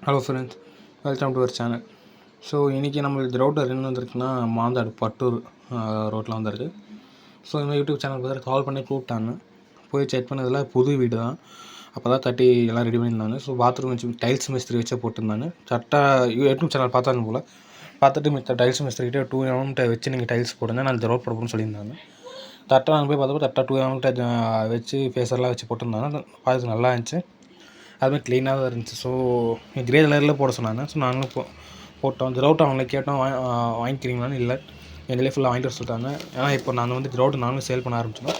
Hello friends, welcome to our channel. So இன்றைக்கி நம்மளுக்கு router என்ன வந்திருக்குன்னா மாந்தாடு பட்டூர் ரோட்டில் வந்திருக்கு. ஸோ இந்த யூடியூப் சேனல் பார்த்து கால் பண்ணி கூப்பிட்டாங்க. போய் செக் பண்ணதில் புது வீடு தான். அப்போ தான் தட்டி எல்லாம் ரெடி பண்ணியிருந்தாங்க. ஸோ பாத்ரூம் வச்சு டைல்ஸ் மிஸ்திரி வச்சே போட்டிருந்தாங்க. கரெக்டாக யூடியூப் சேனல் பார்த்தாங்க போல். பார்த்துட்டு மித்த டைல்ஸ் மிஸ்திரிக்கிட்டே 2 mm வச்சு நீங்கள் டைல்ஸ் போடுங்க, நான் இந்த ரோட் போடணும்னு சொல்லியிருந்தாங்க. கரெக்டாக நாங்கள் போய் பார்த்தப்போ கரெக்டாக 2 mm வச்சு ஃபேஸர்லாம் வச்சு போட்டிருந்தாங்க. பார்த்து நல்லா இருந்துச்சு, அதுமாதிரி க்ளீனாக தான் இருந்துச்சு. ஸோ கிரே கலரில் போட சொன்னாங்க. ஸோ நாங்களும் போட்டோம். இந்த ரவுட்டை அவங்கள கேட்டோம், வாங்கிக்கிறீங்களான்னு. இல்லை, எங்களே ஃபுல்லாக வாங்கிட்டு வர சொல்லிட்டாங்க. ஏன்னா இப்போ நாங்கள் வந்து ரவுட்டு நாங்களும் சேல் பண்ண ஆரம்பிச்சிடும்.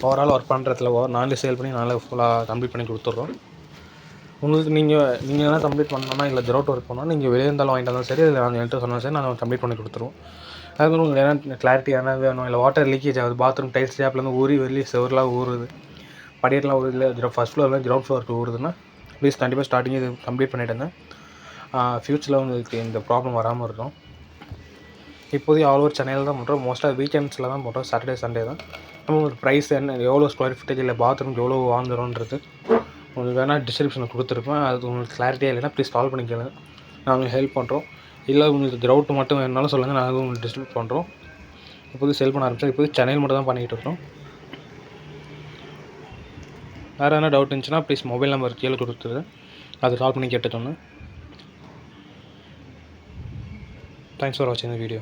ஓவரால் ஒர்க் பண்ணுறதுல நாங்களே சேல் பண்ணி நாங்களே ஃபுல்லாக கம்ப்ளீட் பண்ணி கொடுத்துட்றோம். உங்களுக்கு நீங்கள் எதனா கம்ப்ளீட் பண்ணணும்னா, இல்லை ரவுட் ஒர்க் பண்ணால் நீங்கள் வெளியே இருந்தாலும் வாங்கிட்டு வந்தாலும் சரி, இல்லை நாங்கள் என்கிட்ட சொன்னாலும் சரி, நாங்கள் கம்ப்ளீட் பண்ணி கொடுத்துருவோம். அதுமாதிரி உங்களுக்கு என்ன கிளாரிட்டி என்ன வேணும், இல்லை வாட்டர் லீக்கேஜ் ஆகுது, பாத்ரூம் டைல்ஸ் டேப்லேருந்து ஊறி வெளியே செவர்லாம் ஊறுது, படியெல்லாம் ஊறுது, இல்லை ஃபஸ்ட் ஃப்ளோர்லேருந்து கிரவுண்ட் ஃப்ளோருக்கு ஊறுதுன்னா ப்ளீஸ் கண்டிப்பாக ஸ்டார்டிங் இது கம்ப்ளீட் பண்ணிவிடுங்க. ஃப்யூச்சரில் உங்களுக்கு இந்த ப்ராப்ளம் வராமல் இருக்கும். இப்போதைக்கு ஆல் ஓவர் சென்னையில் தான் பண்ணுறோம். மோஸ்ட்டாக வீக்கெண்ட்ஸில் தான் பண்ணுறோம். சாட்டர்டே சண்டே தான். உங்களுக்கு ப்ரைஸ் என்ன, எவ்வளோ ஸ்கொயர் ஃபீட்டேஜ், இல்லை பாத்ரூம் எவ்வளோ வாங்குறோன்றது உங்களுக்கு வேணால் டிஸ்கிரிப்ஷனில் கொடுத்துருப்பேன். அது உங்களுக்கு கிளாரிட்டியாக இல்லைன்னா ப்ளீஸ் கால் பண்ணிக்கோங்க, நாங்கள் ஹெல்ப் பண்ணுறோம். இல்லை உங்களுக்கு ரவுட்டு மட்டும் வேணுனாலும் சொல்லுங்கள், நாங்கள் உங்களுக்கு டிஸ்ட்ரிபியூட் பண்ணுறோம். இப்போது செல் பண்ண ஆரம்பித்தோம். இப்போது சென்னையில் மட்டும் தான் பண்ணிக்கிட்டு இருக்கோம். வேறு எதனா டவுட் இருந்துச்சுன்னா ப்ளீஸ் மொபைல் நம்பர் கீழே கொடுத்துரு, அது கால் பண்ணி கேட்டுக்கோங்க. தேங்க்ஸ் ஃபார் வாட்சிங் த வீடியோ.